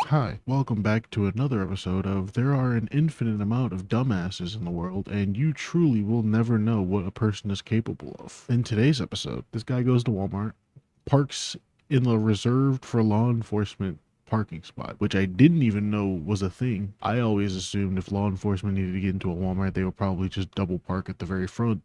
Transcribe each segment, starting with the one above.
Hi, welcome back to another episode of There Are an Infinite Amount of Dumbasses in the World, and you truly will never know what a person is capable of. In today's episode, this guy goes to Walmart, parks in the reserved for law enforcement parking spot, which I didn't even know was a thing. I always assumed if law enforcement needed to get into a Walmart, they would probably just double park at the very front.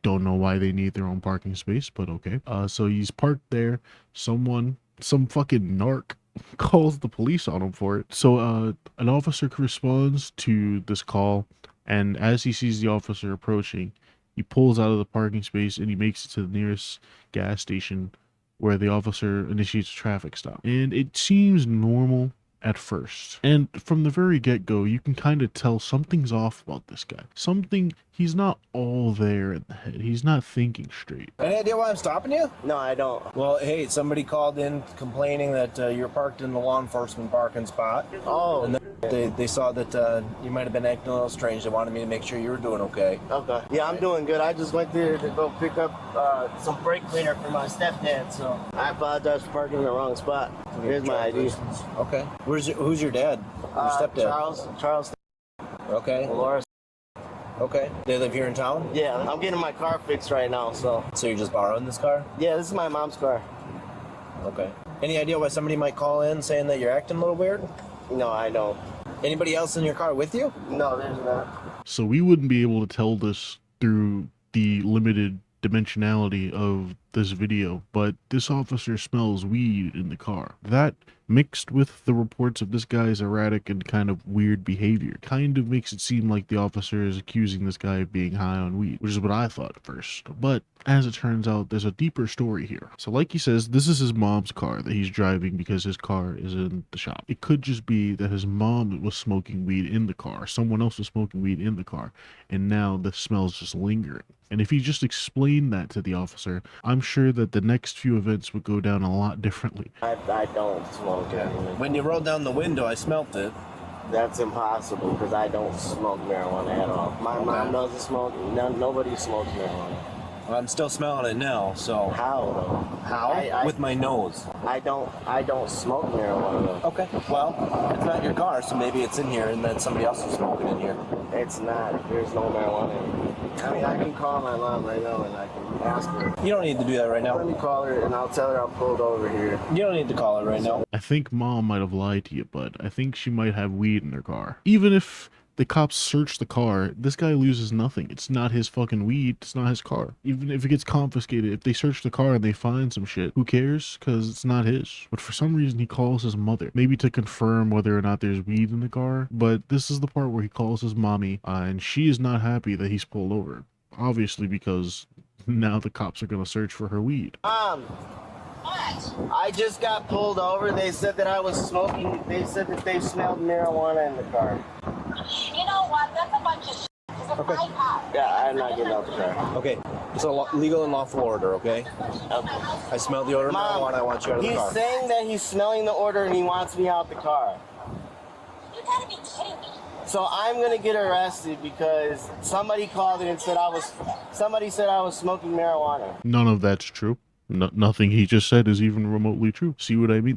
Don't know why they need their own parking space, but okay. So he's parked there. Some fucking narc calls the police on him for it. So an officer responds to this call, and as he sees the officer approaching, he pulls out of the parking space and he makes it to the nearest gas station where the officer initiates a traffic stop. And it seems normal at first. And from the very get-go, you can kind of tell something's off about this guy. He's not all there in the head. He's not thinking straight. Any idea why I'm stopping you? No, I don't. Well, hey, somebody called in complaining that you're parked in the law enforcement parking spot. Oh. And they saw that you might have been acting a little strange. They wanted me to make sure you were doing okay. Okay. Yeah, I'm doing good. I just went there to go pick up some brake cleaner for my stepdad, so I apologize for parking in the wrong spot. Here's my ID. Okay. Who's your dad? Your stepdad? Charles. Okay. Laura. Okay. They live here in town? Yeah, I'm getting my car fixed right now, so. So you're just borrowing this car? Yeah, this is my mom's car. Okay. Any idea why somebody might call in saying that you're acting a little weird? No, I don't. Anybody else in your car with you? No, there's not. So we wouldn't be able to tell this through the limited dimensionality of this video, but this officer smells weed in the car. That, mixed with the reports of this guy's erratic and kind of weird behavior, kind of makes it seem like the officer is accusing this guy of being high on weed, which is what I thought at first. But as it turns out, there's a deeper story here. So like he says, this is his mom's car that he's driving because his car is in the shop. It could just be that his mom was smoking weed in the car, someone else was smoking weed in the car, and now the smell's just lingering. And if he just explained that to the officer, I'm sure that the next few events would go down a lot differently. I don't smoke anything. When you rolled down the window, I smelt it. That's impossible because I don't smoke marijuana at all. My mom doesn't smoke. Nobody smokes marijuana. Well, I'm still smelling it now, so. How though? How? With my nose. I don't smoke marijuana though. Okay. Well, it's not your car, so maybe it's in here and then somebody else is smoking in here. It's not. There's no marijuana in here. I mean, I can call my mom right now and I can ask her. You don't need to do that right now. Let me call her and I'll tell her I'm pulled over here. You don't need to call her right now. I think mom might have lied to you, bud. I think she might have weed in her car. Even if the cops search the car, this guy loses nothing. It's not his fucking weed. It's not his car. Even if it gets confiscated, if they search the car and they find some shit, who cares? Because it's not his. But for some reason, he calls his mother. Maybe to confirm whether or not there's weed in the car. But this is the part where he calls his mommy, and she is not happy that he's pulled over. Obviously, because now the cops are going to search for her weed. What? I just got pulled over. They said that I was smoking. They said that they smelled marijuana in the car. You know what? That's a bunch of shit. It's a Okay. my car. Yeah, I'm not getting out the car. Okay. It's a legal and lawful order, okay? I smell the odor of marijuana. I want you out of the He's car. saying that he's smelling the order and he wants me out the car. You gotta be kidding me. So I'm gonna get arrested because somebody called in and said somebody said I was smoking marijuana. None of that's true. Nothing he just said is even remotely true. See what I mean?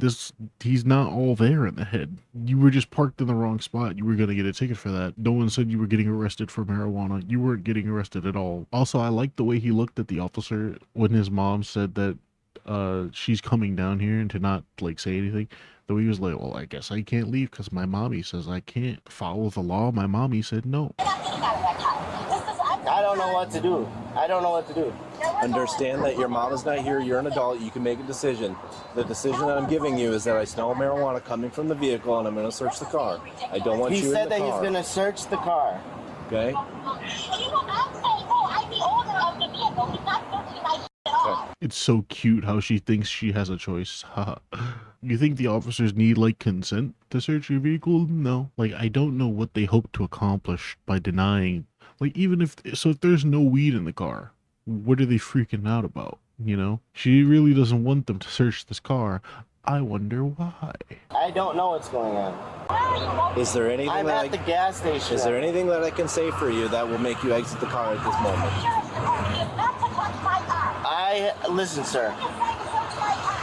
He's not all there in the head. You were just parked in the wrong spot. You were going to get a ticket for that. No one said you were getting arrested for marijuana. You weren't getting arrested at all. Also, I like the way he looked at the officer when his mom said that she's coming down here and to not like say anything. Though he was like, well, I guess I can't leave because my mommy says I can't follow the law. My mommy said no. You're not getting out of that car. I don't know what to do. I don't know what to do. Understand that your mom is not here. You're an adult. You can make a decision. The decision that I'm giving you is that I smell marijuana coming from the vehicle and I'm going to search the car. I don't want He you in said the that car. he's gonna search the car. Okay? You will not say, oh, I'm the owner of the vehicle. He's not searching my shit at all. It's so cute how she thinks she has a choice. Haha. You think the officers need like consent to search your vehicle? No. Like, I don't know what they hope to accomplish by denying. Like, even if there's no weed in the car, what are they freaking out about? You know, she really doesn't want them to search this car. I wonder why. I don't know what's going on. Where are you? Is there anything I'm that at the gas station. Is there anything that I can say for you that will make you exit the car at this moment? Insurance authority is not to touch my car. Listen, sir. You're trying to touch my car.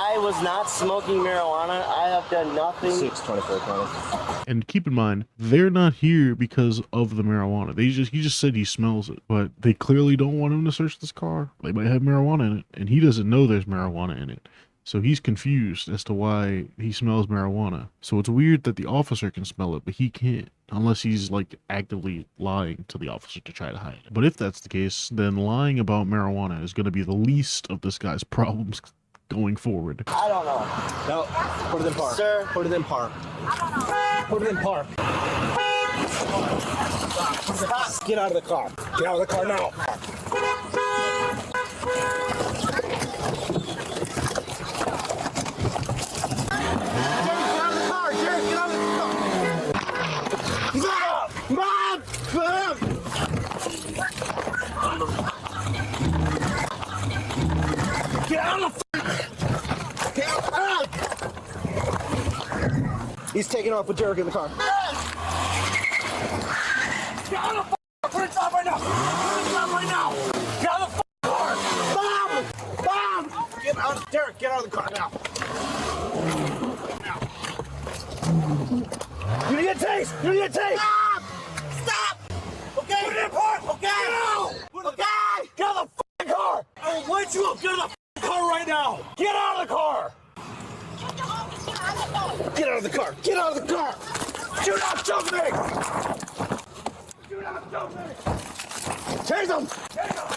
I I was not smoking marijuana. I have done nothing. 624 County. And keep in mind, they're not here because of the marijuana. He just said he smells it, but they clearly don't want him to search this car. They might have marijuana in it, and he doesn't know there's marijuana in it. So he's confused as to why he smells marijuana. So it's weird that the officer can smell it, but he can't, unless he's like actively lying to the officer to try to hide it. But if that's the case, then lying about marijuana is going to be the least of this guy's problems going forward. I don't know. No, put it in park. Sir. Put it in park. Put it in park. Stop. Get out of the car. Get out of the car now. He's taking off with Derek in the car. Get out of the put it stop right now! Put it stop right now! Get out of the car! Bob! Bob! Get out, Derek, get out of the car now! You need a taste! You need a taste! Stop! Stop! Okay? Put it in park! Okay? No! Okay! Get out of the car! I will light you up! Get out of the car right now! Get out of the car! Get out of the car! Get out of the car! Do not jump me! Do not jump me! Chase him! Chase him!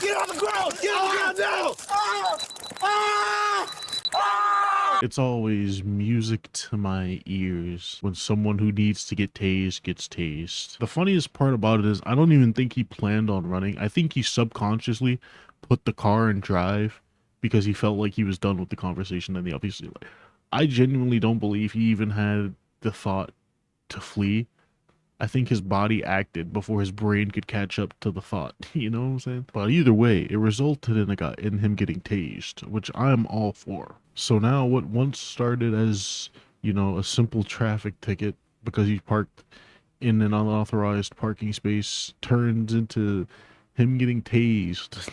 Get on the ground! Get on the ground now! Ah! Ah! Ah! It's always music to my ears when someone who needs to get tased gets tased. The funniest part about it is I don't even think he planned on running. I think he subconsciously put the car in drive because he felt like he was done with the conversation and the obviously like, I genuinely don't believe he even had the thought to flee. I think his body acted before his brain could catch up to the thought. You know what I'm saying? But either way, it resulted in him getting tased, which I'm all for. So now what once started as, you know, a simple traffic ticket because he parked in an unauthorized parking space turns into him getting tased.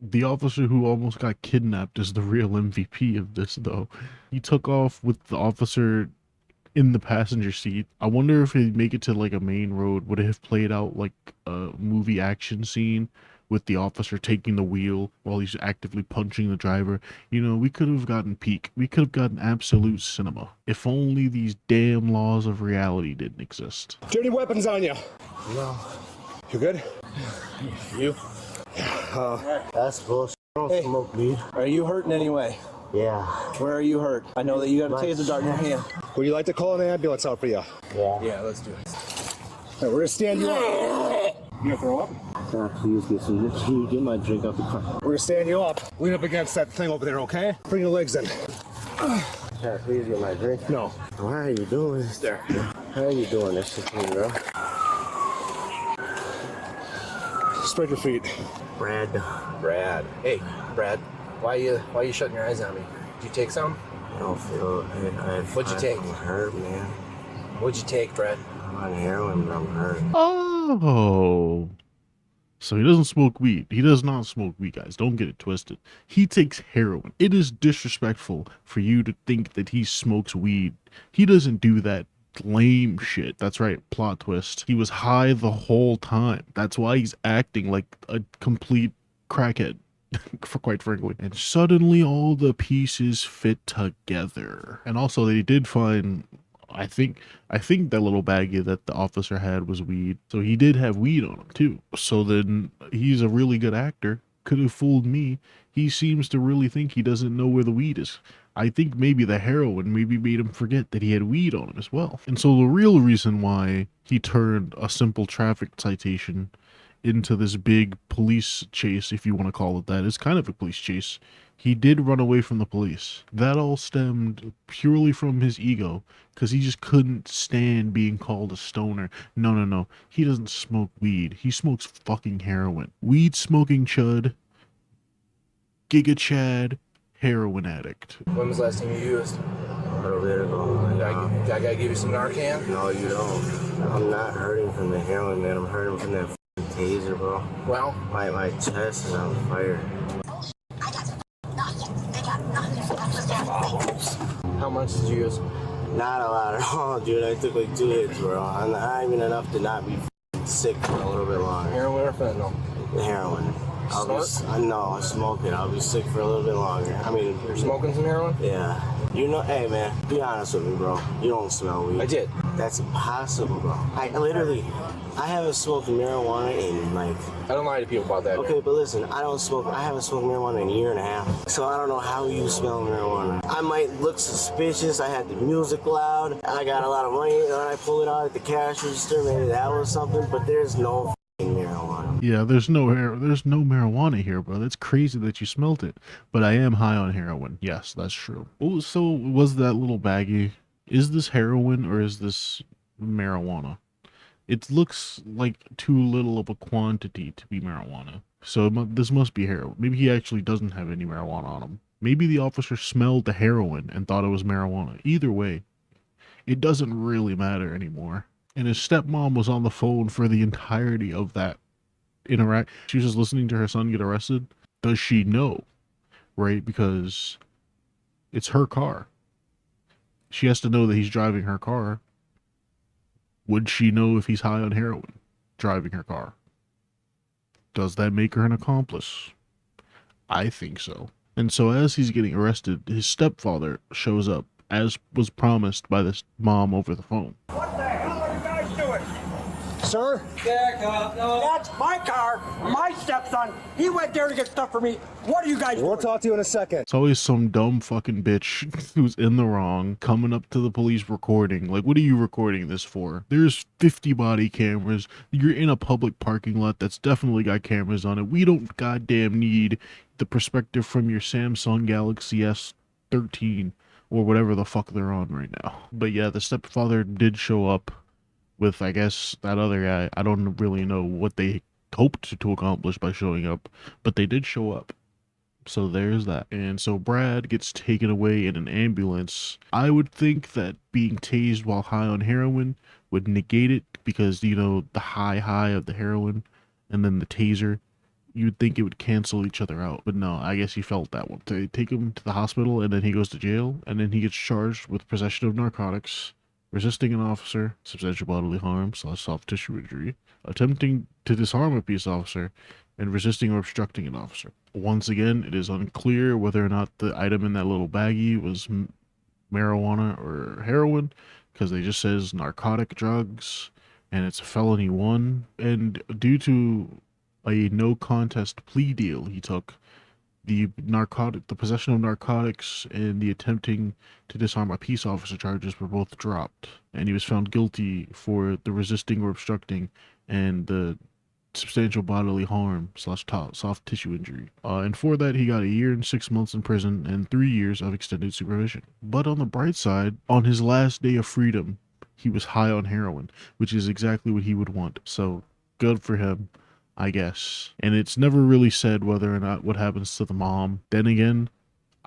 The officer who almost got kidnapped is the real MVP of this, though. He took off with the officer in the passenger seat. I wonder if he'd make it to like a main road. Would it have played out like a movie action scene with the officer taking the wheel while he's actively punching the driver? You know, we could have gotten peak. We could have gotten absolute cinema. If only these damn laws of reality didn't exist. Do you have any weapons on you? No. You good? You? That's bullshit. I don't smoke weed. Are you hurt in any way? Yeah. Where are you hurt? I know that you got a taser dart in your hand. Would you like to call an ambulance out for you? Yeah. Yeah, let's do it. Right, we're gonna stand you up. You gonna throw up? Please get my drink out the car. We're gonna stand you up. Lean up against that thing over there, okay? Bring your legs in. Please get my drink. No. Why are you doing this? There. How are you doing this to me, bro? Spread your feet. Brad. Hey, Brad. Why you shutting your eyes on me? Did you take some? I don't feel it. What'd you take? I'm hurt, man. What'd you take, Brad? I'm on heroin, but I'm hurt. Oh. So he doesn't smoke weed. He does not smoke weed, guys. Don't get it twisted. He takes heroin. It is disrespectful for you to think that he smokes weed. He doesn't do that lame shit. That's right, plot twist. He was high the whole time. That's why he's acting like a complete crackhead. For quite frankly. And suddenly all the pieces fit together. And also they did find I think that little baggie that the officer had was weed. So he did have weed on him too. So then he's a really good actor. Could have fooled me. He seems to really think he doesn't know where the weed is. I think maybe the heroin maybe made him forget that he had weed on him as well. And so the real reason why he turned a simple traffic citation into this big police chase, if you want to call it that, is kind of a police chase. He did run away from the police. That all stemmed purely from his ego, because he just couldn't stand being called a stoner. No. He doesn't smoke weed. He smokes fucking heroin. Weed smoking chud, Giga Chad, heroin addict. When was the last time you used? A little bit ago. Did I gotta give you some Narcan? No, you don't. I'm not hurting from the heroin, man. I'm hurting from that taser, bro. Well, my chest is on fire. How much did you use? Not a lot at all, dude. I took like 2 hits, bro. And not even enough to not be sick for a little bit longer. Heroin or fentanyl? Heroin. No, I smoke it. I'll be sick for a little bit longer. I mean, You're smoking some heroin? yeah. You know, hey man, be honest with me, bro. You don't smell weed. I did. That's impossible, bro. I haven't smoked marijuana in like. I don't lie to people about that. Okay, but listen, I haven't smoked marijuana in a year and a half. So I don't know how you smell marijuana. I might look suspicious. I had the music loud. I got a lot of money, and I pull it out at the cash register. Maybe that was something, but there's no marijuana. Yeah, there's no marijuana here, bro. That's crazy that you smelt it. But I am high on heroin. Yes, that's true. Oh, so was that little baggie? Is this heroin or is this marijuana? It looks like too little of a quantity to be marijuana. So this must be heroin. Maybe he actually doesn't have any marijuana on him. Maybe the officer smelled the heroin and thought it was marijuana. Either way, it doesn't really matter anymore. And his stepmom was on the phone for the entirety of that interact. She was just listening to her son get arrested. Does she know? Right? Because it's her car. She has to know that he's driving her car. Would she know if he's high on heroin driving her car? Does that make her an accomplice? I think so. And so as he's getting arrested, his stepfather shows up, as was promised by this mom over the phone. What the hell are you guys doing? Sir? Back up, no. That's my car, my stepson. He went there to get stuff for me. What are you guys doing? We'll talk to you in a second. It's always some dumb fucking bitch who's in the wrong coming up to the police recording. Like, what are you recording this for? There's 50 body cameras. You're in a public parking lot that's definitely got cameras on it. We don't goddamn need the perspective from your Samsung Galaxy S13 or whatever the fuck they're on right now. But yeah, the stepfather did show up with, I guess, that other guy. I don't really know what they hoped to accomplish by showing up, but they did show up. So there's that. And so Brad gets taken away in an ambulance. I would think that being tased while high on heroin would negate it because, you know, the high of the heroin and then the taser, you'd think it would cancel each other out. But no, I guess he felt that one. They take him to the hospital and then he goes to jail and then he gets charged with possession of narcotics, resisting an officer, substantial bodily harm / soft tissue injury, attempting to disarm a peace officer, and resisting or obstructing an officer. Once again, it is unclear whether or not the item in that little baggie was marijuana or heroin, because they just says narcotic drugs, and it's a felony 1. And due to a no contest plea deal he took, the possession of narcotics and the attempting to disarm a peace officer charges were both dropped, and he was found guilty for the resisting or obstructing and the substantial bodily harm / soft tissue injury. And for that, he got 1 year and 6 months in prison and 3 years of extended supervision. But on the bright side, on his last day of freedom, he was high on heroin, which is exactly what he would want. So good for him, I guess. And it's never really said whether or not what happens to the mom. Then again,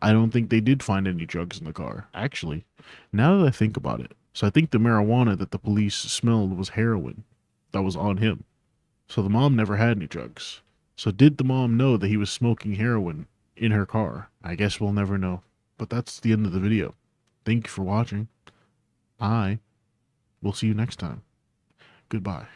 I don't think they did find any drugs in the car. Actually, now that I think about it, so I think the marijuana that the police smelled was heroin that was on him. So the mom never had any drugs. So did the mom know that he was smoking heroin in her car? I guess we'll never know. But that's the end of the video. Thank you for watching. I will see you next time. Goodbye.